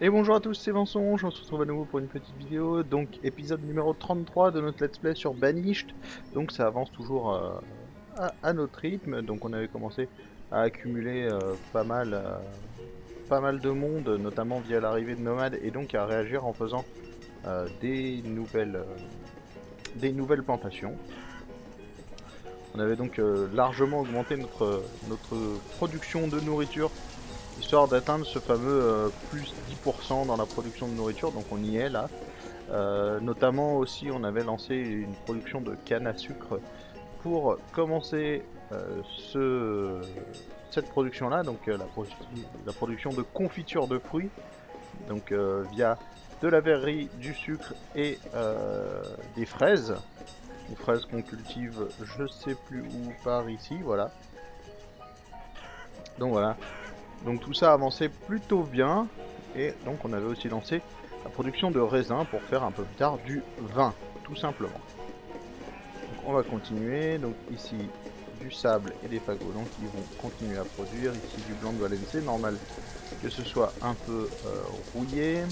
Et bonjour à tous, c'est Vincent, on se retrouve à nouveau pour une petite vidéo, donc épisode numéro 33 de notre let's play sur Banished. Donc ça avance toujours à notre rythme, donc on avait commencé à accumuler pas mal de monde, notamment via l'arrivée de Nomade, et donc à réagir en faisant des nouvelles plantations. On avait donc largement augmenté notre production de nourriture, histoire d'atteindre ce fameux plus 10% dans la production de nourriture, donc on y est là. Notamment aussi, on avait lancé une production de canne à sucre pour commencer cette production-là, donc la production de confiture de fruits, donc via de la verrerie, du sucre et des fraises. Les fraises qu'on cultive, je sais plus où, par ici, voilà. Donc voilà. Donc tout ça avançait plutôt bien, et donc on avait aussi lancé la production de raisins pour faire un peu plus tard du vin, tout simplement. Donc on va continuer, donc ici du sable et des fagots, donc ils vont continuer à produire, ici du blanc de Valence, c'est normal que ce soit un peu rouillé.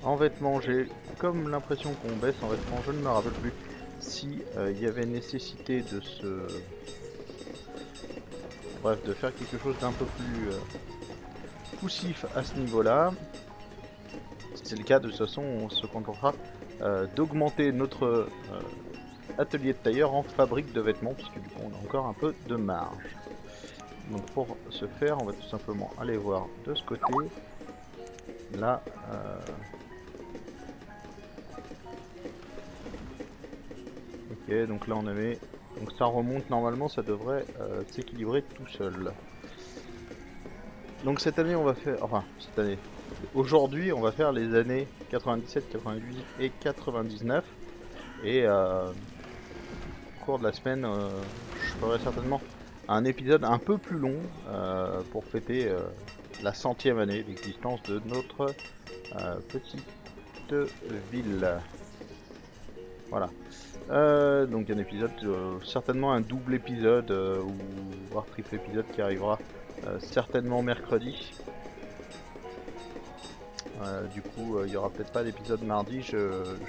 En vêtements, j'ai comme l'impression qu'on baisse en vêtements, je ne me rappelle plus si il y avait nécessité de bref, de faire quelque chose d'un peu plus poussif à ce niveau-là. Si c'est le cas, de toute façon, on se contentera d'augmenter notre atelier de tailleur en fabrique de vêtements, puisque du coup, on a encore un peu de marge. Donc pour ce faire, on va tout simplement aller voir de ce côté. Là, ok, donc là on avait... Donc ça remonte, normalement ça devrait s'équilibrer tout seul. Donc cette année on va faire... Enfin, cette année... Aujourd'hui on va faire les années 97, 98 et 99. Et au cours de la semaine, je ferai certainement un épisode un peu plus long pour fêter la centième année d'existence de notre petite ville. Voilà. Donc un épisode, certainement un double épisode ou voire triple épisode qui arrivera certainement mercredi. Du coup, il y aura peut-être pas d'épisode mardi, je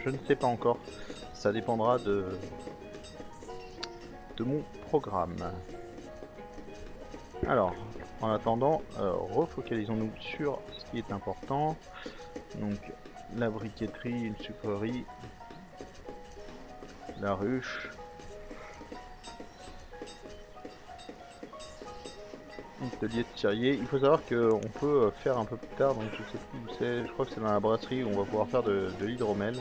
ne sais pas encore. Ça dépendra de mon programme. Alors, en attendant, refocalisons-nous sur ce qui est important. Donc, la briqueterie, une sucrerie, la ruche, un atelier de tirier. Il faut savoir qu'on peut faire un peu plus tard, donc je sais plus où c'est, je crois que c'est dans la brasserie où on va pouvoir faire de l'hydromel.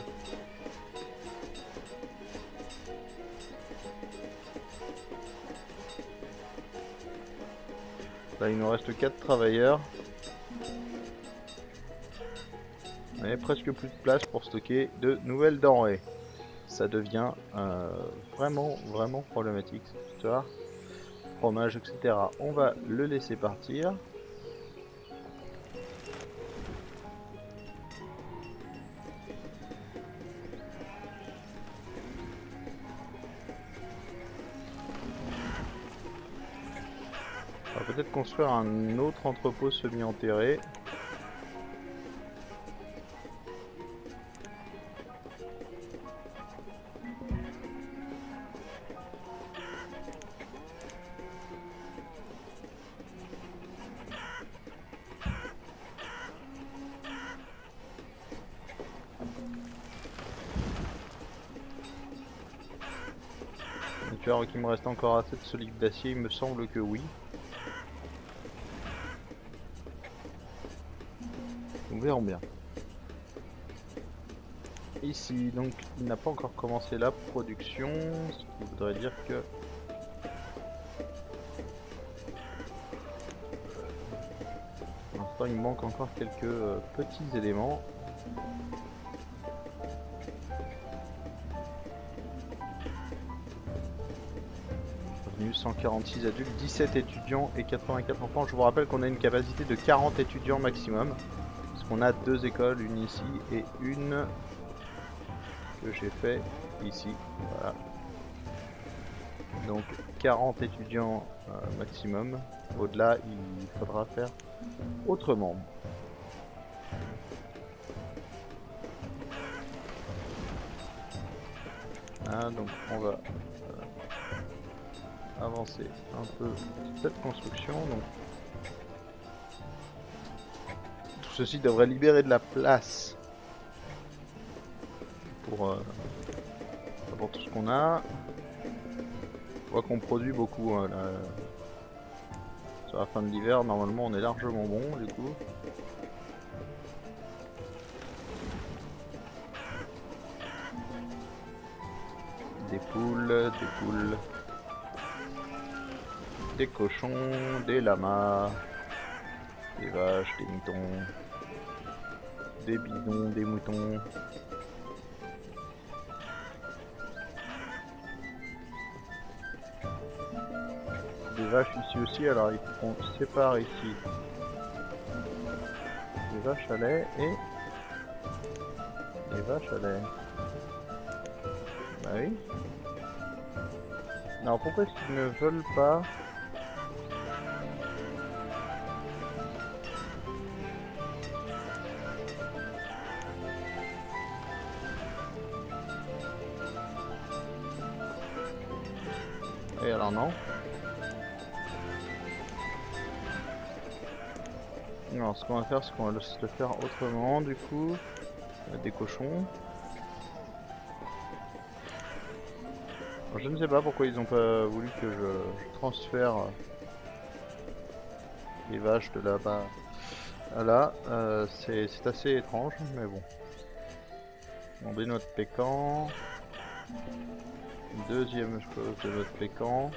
Là, il nous reste 4 travailleurs. On avait presque plus de place pour stocker de nouvelles denrées. Ça devient vraiment problématique cette histoire. Fromage, etc. On va le laisser partir. On va peut-être construire un autre entrepôt semi-enterré. Tu vois qu'il me reste encore assez de solide d'acier, il me semble que oui. Nous verrons bien. Ici, donc, il n'a pas encore commencé la production, ce qui voudrait dire que... Pour l'instant, il manque encore quelques petits éléments. Revenu 146 adultes, 17 étudiants et 84 enfants. Je vous rappelle qu'on a une capacité de 40 étudiants maximum. Parce qu'on a 2 écoles, une ici et une que j'ai fait ici. Voilà. Donc 40 étudiants maximum. Au-delà, il faudra faire autrement. Hein, donc on va avancer un peu cette construction. Donc tout ceci devrait libérer de la place pour tout ce qu'on a. Je vois qu'on produit beaucoup hein, là. Sur la fin de l'hiver. Normalement on est largement bon du coup. Des poules, des cochons, des lamas, des vaches, des moutons, des bisons, des moutons. Des vaches ici aussi, alors on sépare ici les vaches à lait et les vaches à lait. Bah oui. Alors pourquoi est-ce qu'ils ne veulent pas? Et alors non. Alors ce qu'on va faire, c'est qu'on va le faire autrement du coup. Des cochons. Alors, je ne sais pas pourquoi ils n'ont pas voulu que je transfère les vaches de là-bas à là. C'est assez étrange, mais bon. On des noix de pécan. Deuxième chose de noix de pécan.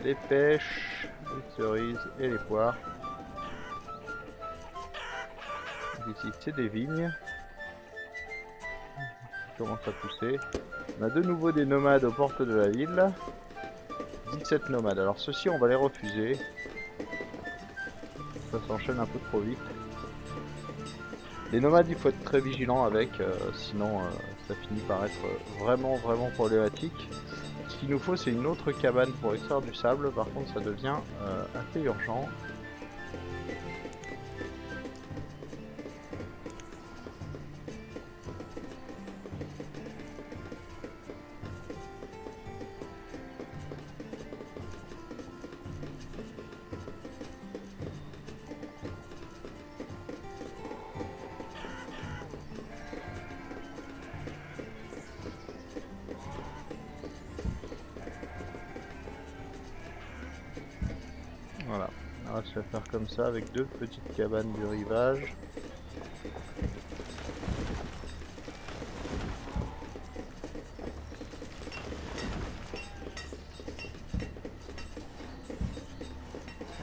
Les pêches, les cerises et les poires. Donc ici c'est des vignes qui commencent à pousser. On a de nouveau des nomades aux portes de la ville. 17 nomades. Alors ceux-ci on va les refuser. Ça s'enchaîne un peu trop vite. Les nomades il faut être très vigilant avec, sinon ça finit par être vraiment problématique. Ce qu'il nous faut c'est une autre cabane pour extraire du sable, par contre ça devient assez urgent. Voilà, on va se faire comme ça avec deux petites cabanes du rivage.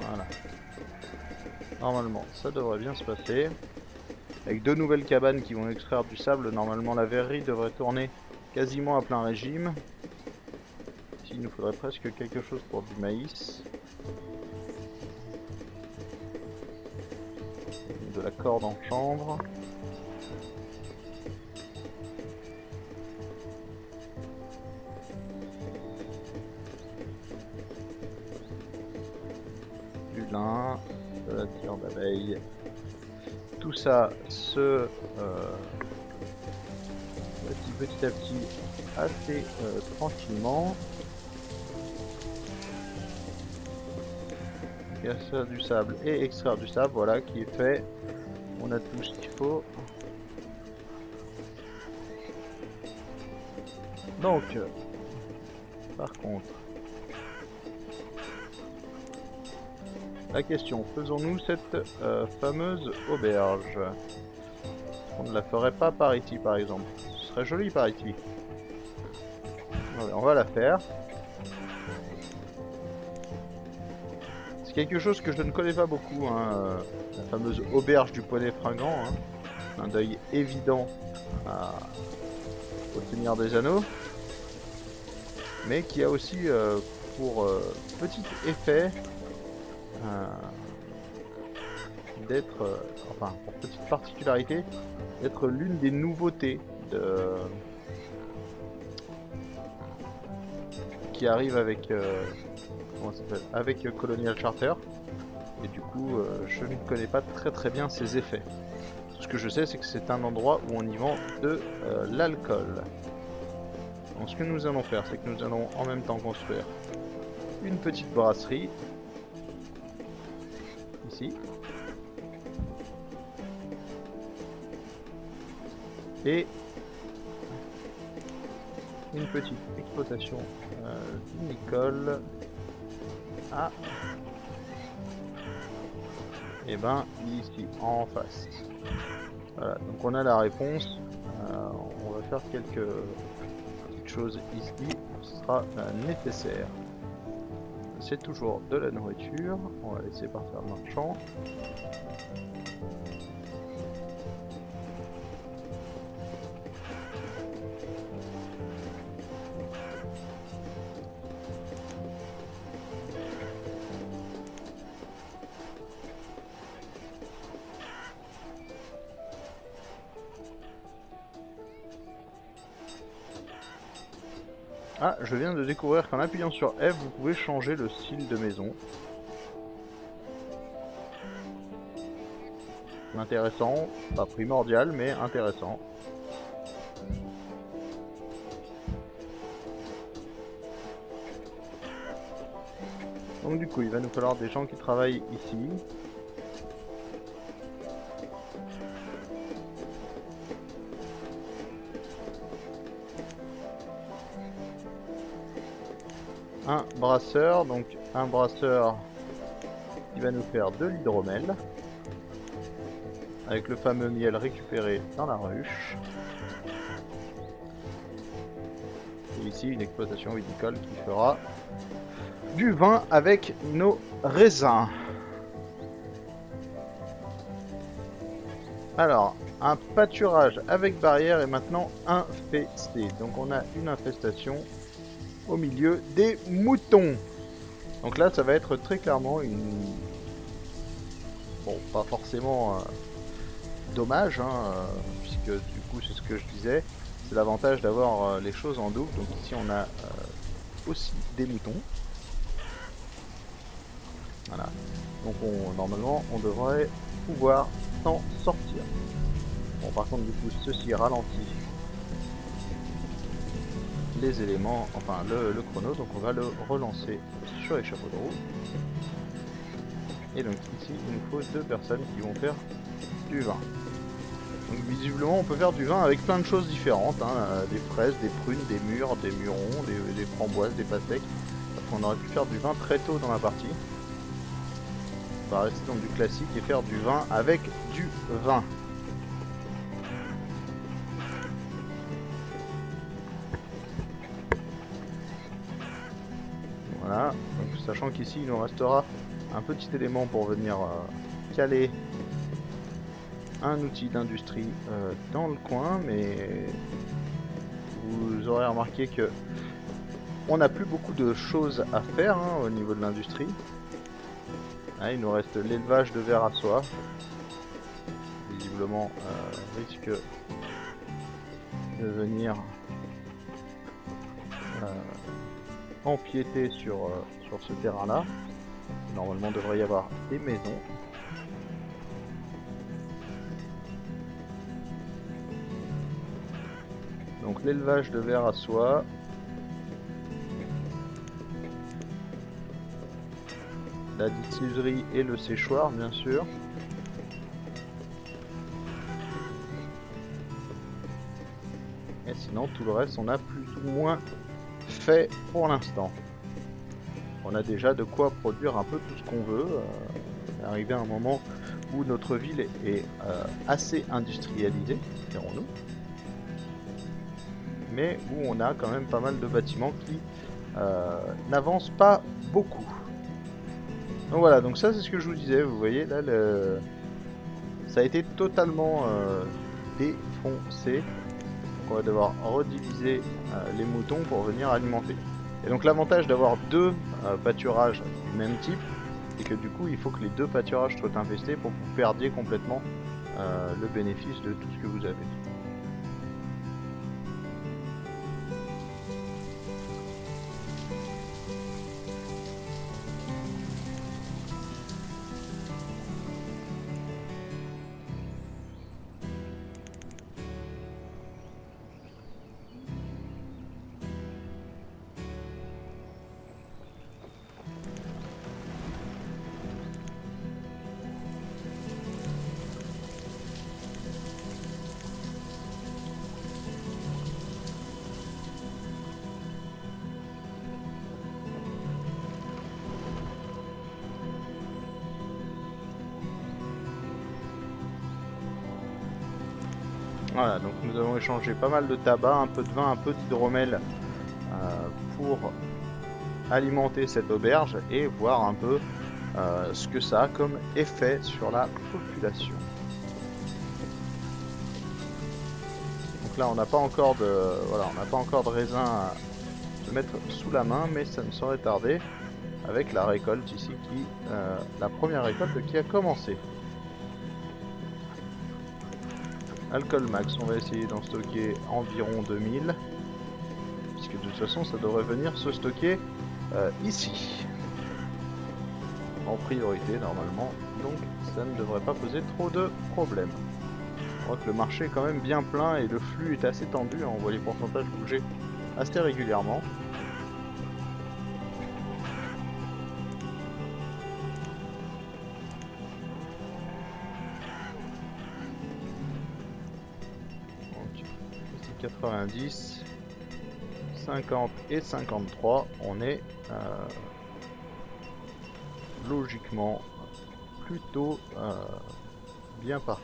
Voilà. Normalement, ça devrait bien se passer. Avec deux nouvelles cabanes qui vont extraire du sable, normalement la verrerie devrait tourner quasiment à plein régime. Ici, il nous faudrait presque quelque chose pour du maïs. De la corde en chanvre. Du lin, de la cire d'abeille. Tout ça se petit à petit assez tranquillement. Il y a ça du sable et extraire du sable, voilà qui est fait. On a tout ce qu'il faut. Donc, par contre, la question, faisons-nous cette fameuse auberge? On ne la ferait pas par ici par exemple. Ce serait joli par ici. Voilà, on va la faire. C'est quelque chose que je ne connais pas beaucoup, hein, la fameuse auberge du poney fringant. Hein. Un deuil évident au Seigneur des Anneaux. Mais qui a aussi pour petit effet d'être, enfin pour petite particularité, d'être l'une des nouveautés qui arrive avec comment ça s'appelle, avec Colonial Charter. Et du coup, je ne connais pas très bien ses effets. Ce que je sais, c'est que c'est un endroit où on y vend de l'alcool. Donc ce que nous allons faire, c'est que nous allons en même temps construire une petite brasserie. Ici. Et une petite exploitation vinicole à et ben ici en face. Voilà, donc on a la réponse. On va faire quelques petites choses ici, ce sera nécessaire. C'est toujours de la nourriture, on va laisser partir le marchand. Ah, je viens de découvrir qu'en appuyant sur F, vous pouvez changer le style de maison. Intéressant, pas primordial, mais intéressant. Donc du coup, il va nous falloir des gens qui travaillent ici. Un brasseur, donc un brasseur qui va nous faire de l'hydromel avec le fameux miel récupéré dans la ruche. Et ici une exploitation viticole qui fera du vin avec nos raisins. Alors, un pâturage avec barrière est maintenant infesté. Donc on a une infestation au milieu des moutons. Donc là, ça va être très clairement une... Bon, pas forcément dommage, hein, puisque du coup, c'est ce que je disais. C'est l'avantage d'avoir les choses en double. Donc ici, on a aussi des moutons. Voilà. Donc normalement, on devrait pouvoir s'en sortir. Bon, par contre, du coup, ceci ralentit les éléments, enfin le chrono, donc on va le relancer sur les chapeaux de roue. Et donc ici il nous faut 2 personnes qui vont faire du vin. Donc visiblement on peut faire du vin avec plein de choses différentes, hein, des fraises, des prunes, des mûres, des mûrons, des framboises, des pastèques. On aurait pu faire du vin très tôt dans la partie. On va rester dans du classique et faire du vin avec du vin. Voilà, donc, sachant qu'ici il nous restera un petit élément pour venir caler un outil d'industrie dans le coin, mais vous aurez remarqué que on n'a plus beaucoup de choses à faire au niveau de l'industrie. Il nous reste l'élevage de vers à soie, visiblement risque de venir empiéter sur ce terrain là. Normalement il devrait y avoir des maisons. Donc l'élevage de vers à soie. La distillerie et le séchoir bien sûr. Et sinon tout le reste on a plus ou moins fait pour l'instant. On a déjà de quoi produire un peu tout ce qu'on veut. On est arrivé à un moment où notre ville est assez industrialisée, dirons-nous. Mais où on a quand même pas mal de bâtiments qui n'avancent pas beaucoup. Donc voilà, donc ça c'est ce que je vous disais, vous voyez là, ça a été totalement défoncé. Donc on va devoir rediviser les moutons pour venir alimenter. Et donc l'avantage d'avoir 2 pâturages du même type, c'est que du coup il faut que les 2 pâturages soient infestés pour que vous perdiez complètement le bénéfice de tout ce que vous avez. Voilà, donc nous avons échangé pas mal de tabac, un peu de vin, un peu d'hydromel pour alimenter cette auberge et voir un peu ce que ça a comme effet sur la population. Donc là on n'a pas encore de on n'a pas encore de raisin à se mettre sous la main, mais ça ne saurait tarder avec la récolte ici la première récolte qui a commencé. Alcool max, on va essayer d'en stocker environ 2000, puisque de toute façon ça devrait venir se stocker ici en priorité normalement, donc ça ne devrait pas poser trop de problèmes. On voit que le marché est quand même bien plein et le flux est assez tendu, on voit les pourcentages bouger assez régulièrement. Donc ici 90, 50 et 53, on est logiquement plutôt bien parti.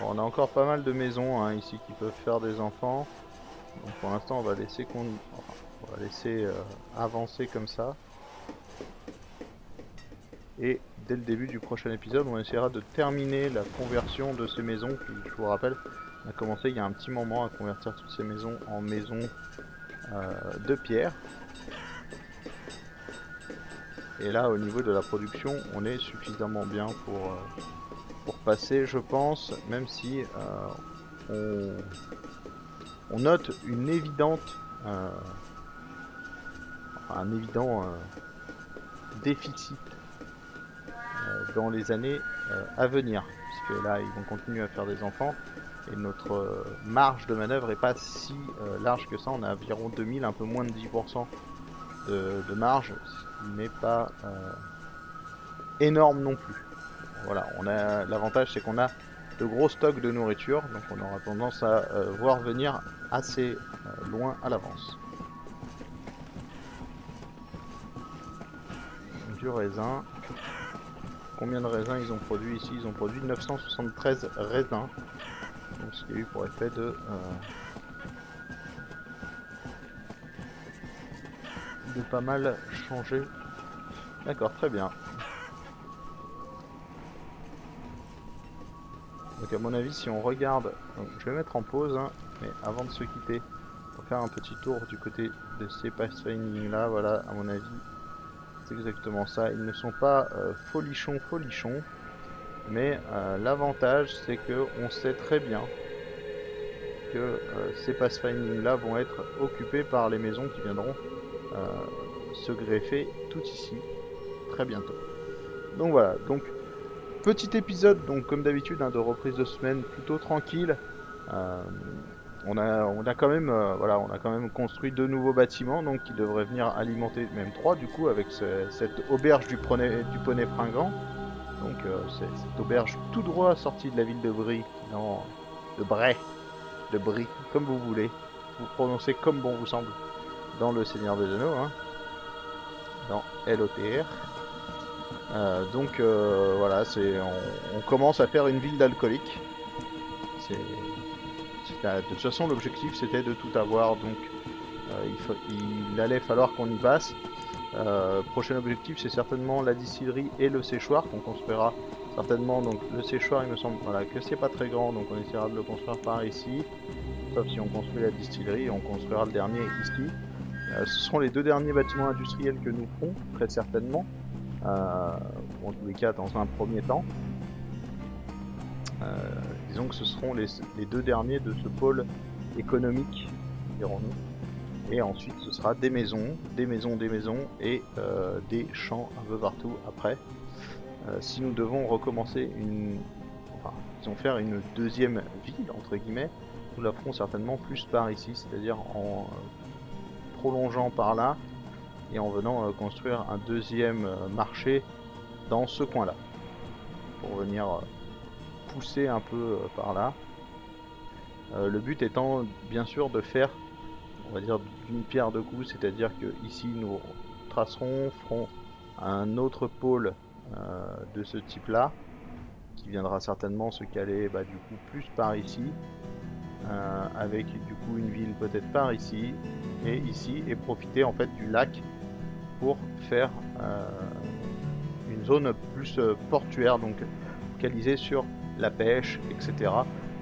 Bon, on a encore pas mal de maisons hein, ici qui peuvent faire des enfants. Donc pour l'instant on va laisser avancer comme ça. Et dès le début du prochain épisode on essaiera de terminer la conversion de ces maisons qui, je vous rappelle, on a commencé il y a un petit moment à convertir toutes ces maisons en maisons de pierre. Et là au niveau de la production on est suffisamment bien pour passer, je pense, même si on note une évidente un évident déficit dans les années à venir, puisque là ils vont continuer à faire des enfants et notre marge de manœuvre est pas si large que ça. On a environ 2000, un peu moins de 10% de marge, ce qui n'est pas énorme non plus. Voilà, on a l'avantage c'est qu'on a de gros stocks de nourriture, donc on aura tendance à voir venir assez loin à l'avance. Du raisin. Combien de raisins ils ont produit ici? Ils ont produit 973 raisins. Donc ce qui a eu pour effet de pas mal changer. D'accord, très bien. Donc à mon avis, si on regarde, donc je vais mettre en pause, hein, mais avant de se quitter, on va faire un petit tour du côté de ces pathfinding là. Voilà, à mon avis, c'est exactement ça. Ils ne sont pas folichons, mais l'avantage, c'est que on sait très bien que ces pathfinding là vont être occupés par les maisons qui viendront se greffer tout ici très bientôt. Donc voilà, donc petit épisode, donc comme d'habitude, hein, de reprise de semaine plutôt tranquille. On a quand même, on a quand même construit 2 nouveaux bâtiments, donc qui devraient venir alimenter, même 3 du coup, avec cette auberge du Poney Fringant. Donc c'est cette auberge tout droit sortie de la ville de Brie, non, de Bray, de Brie, comme vous voulez, vous prononcez comme bon vous semble, dans Le Seigneur des Anneaux, hein, dans LOTR. Donc voilà, on commence à faire une ville d'alcooliques. De toute façon, l'objectif c'était de tout avoir, donc il allait falloir qu'on y passe. Prochain objectif, c'est certainement la distillerie et le séchoir qu'on construira certainement. Donc le séchoir, il me semble, voilà, que c'est pas très grand, donc on essaiera de le construire par ici. Sauf si on construit la distillerie, on construira le dernier ici. Ce seront les 2 derniers bâtiments industriels que nous ferons, très certainement. En tous les cas, dans un premier temps. Disons que ce seront les 2 derniers de ce pôle économique, dirons-nous. Et ensuite, ce sera des maisons et des champs un peu partout après. Si nous devons recommencer faire une deuxième ville, entre guillemets, nous la ferons certainement plus par ici, c'est-à-dire en prolongeant par là et en venant construire un deuxième marché dans ce coin-là, pour venir pousser un peu par là. Le but étant bien sûr de faire, on va dire, d'une pierre deux coups, c'est-à-dire que ici nous traceront feront un autre pôle de ce type là, qui viendra certainement se caler du coup plus par ici, avec du coup une ville peut-être par ici, et profiter en fait du lac pour faire une zone plus portuaire, donc focalisée sur la pêche, etc.,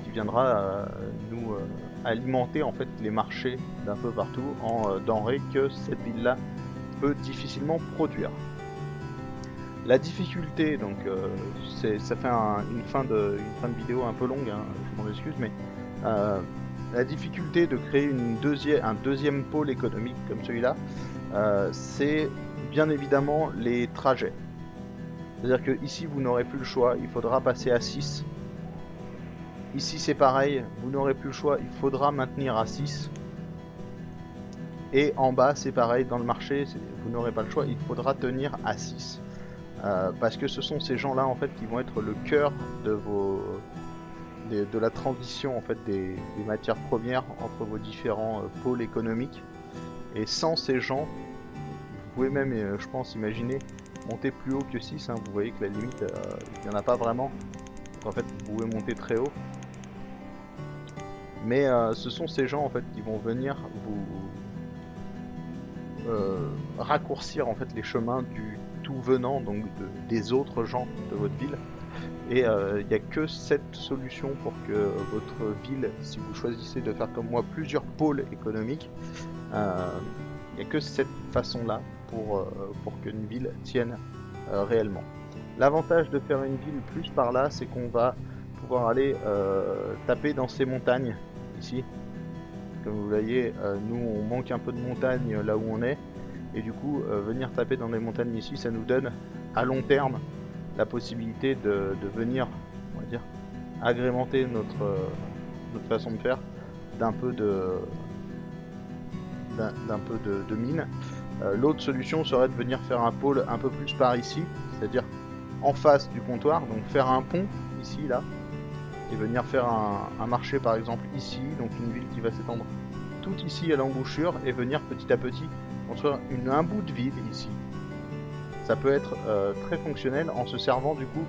qui viendra nous alimenter en fait les marchés d'un peu partout en denrées que cette ville là peut difficilement produire. La difficulté, donc ça fait une fin de vidéo un peu longue, hein, je m'en excuse, mais la difficulté de créer un deuxième pôle économique comme celui-là, c'est bien évidemment les trajets. C'est-à-dire que ici vous n'aurez plus le choix, il faudra passer à 6. Ici c'est pareil, vous n'aurez plus le choix, il faudra maintenir à 6. Et en bas c'est pareil, dans le marché, vous n'aurez pas le choix, il faudra tenir à 6. Parce que ce sont ces gens-là en fait qui vont être le cœur de la transition en fait des matières premières entre vos différents pôles économiques. Et sans ces gens, vous pouvez même, je pense, imaginer monter plus haut que 6, hein. Vous voyez que la limite, il n'y en a pas vraiment. Donc en fait, vous pouvez monter très haut. Mais ce sont ces gens en fait qui vont venir vous raccourcir en fait les chemins du tout venant, donc des autres gens de votre ville. Et il n'y a que cette solution pour que votre ville, si vous choisissez de faire comme moi plusieurs pôles économiques, il n'y a que cette façon-là pour qu'une ville tienne réellement. L'avantage de faire une ville plus par là, c'est qu'on va pouvoir aller taper dans ces montagnes ici. Comme vous voyez, nous on manque un peu de montagne là où on est, et du coup venir taper dans les montagnes ici, ça nous donne à long terme la possibilité de venir, on va dire, agrémenter notre façon de faire d'un peu de mine. L'autre solution serait de venir faire un pôle un peu plus par ici, c'est-à-dire en face du comptoir, donc faire un pont ici, là, et venir faire un marché par exemple ici, donc une ville qui va s'étendre tout ici à l'embouchure, et venir petit à petit construire un bout de ville ici. Ça peut être très fonctionnel en se servant du coup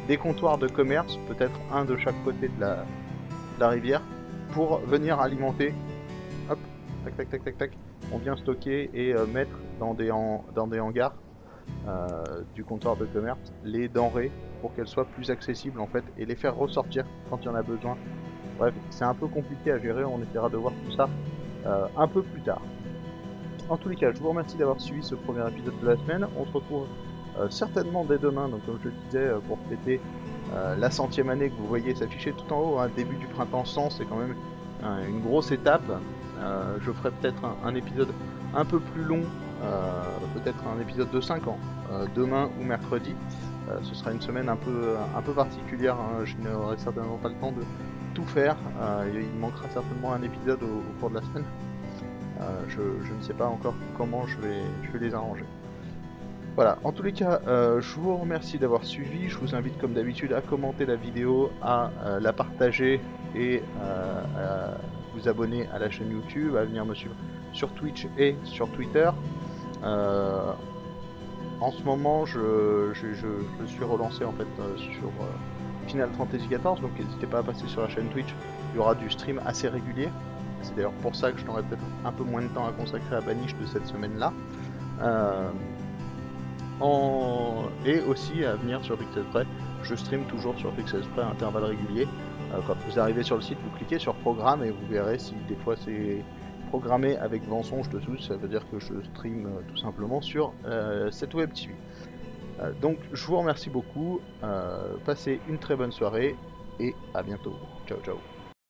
des comptoirs de commerce, peut-être un de chaque côté de la rivière, pour venir alimenter. Hop, tac tac tac tac tac. On vient stocker et mettre dans des hangars du comptoir de commerce les denrées pour qu'elles soient plus accessibles en fait, et les faire ressortir quand il y en a besoin. Bref, c'est un peu compliqué à gérer, on essaiera de voir tout ça un peu plus tard. En tous les cas, je vous remercie d'avoir suivi ce premier épisode de la semaine. On se retrouve certainement dès demain, donc comme je le disais, pour fêter la 100e année que vous voyez s'afficher tout en haut, hein, début du printemps 100, c'est quand même une grosse étape. Je ferai peut-être un épisode un peu plus long, peut-être un épisode de 5 ans, demain ou mercredi. Ce sera une semaine un peu particulière, hein. Je n'aurai certainement pas le temps de tout faire. Il manquera certainement un épisode au cours de la semaine. Je ne sais pas encore comment je vais les arranger. Voilà, en tous les cas, je vous remercie d'avoir suivi. Je vous invite comme d'habitude à commenter la vidéo, à la partager et à vous abonner à la chaîne YouTube, à venir me suivre sur Twitch et sur Twitter. En ce moment, je suis relancé en fait sur Final Fantasy XIV, donc n'hésitez pas à passer sur la chaîne Twitch. Il y aura du stream assez régulier. C'est d'ailleurs pour ça que je n'aurai peut-être un peu moins de temps à consacrer à Banish de cette semaine-là. Et aussi à venir sur Pixelsprès. Je stream toujours sur Pixelsprès à intervalles réguliers. Quand vous arrivez sur le site, vous cliquez sur Programme et vous verrez si des fois c'est programmé avec mensonge dessous. Ça veut dire que je stream tout simplement sur cette web TV. Donc je vous remercie beaucoup. Passez une très bonne soirée et à bientôt. Ciao ciao.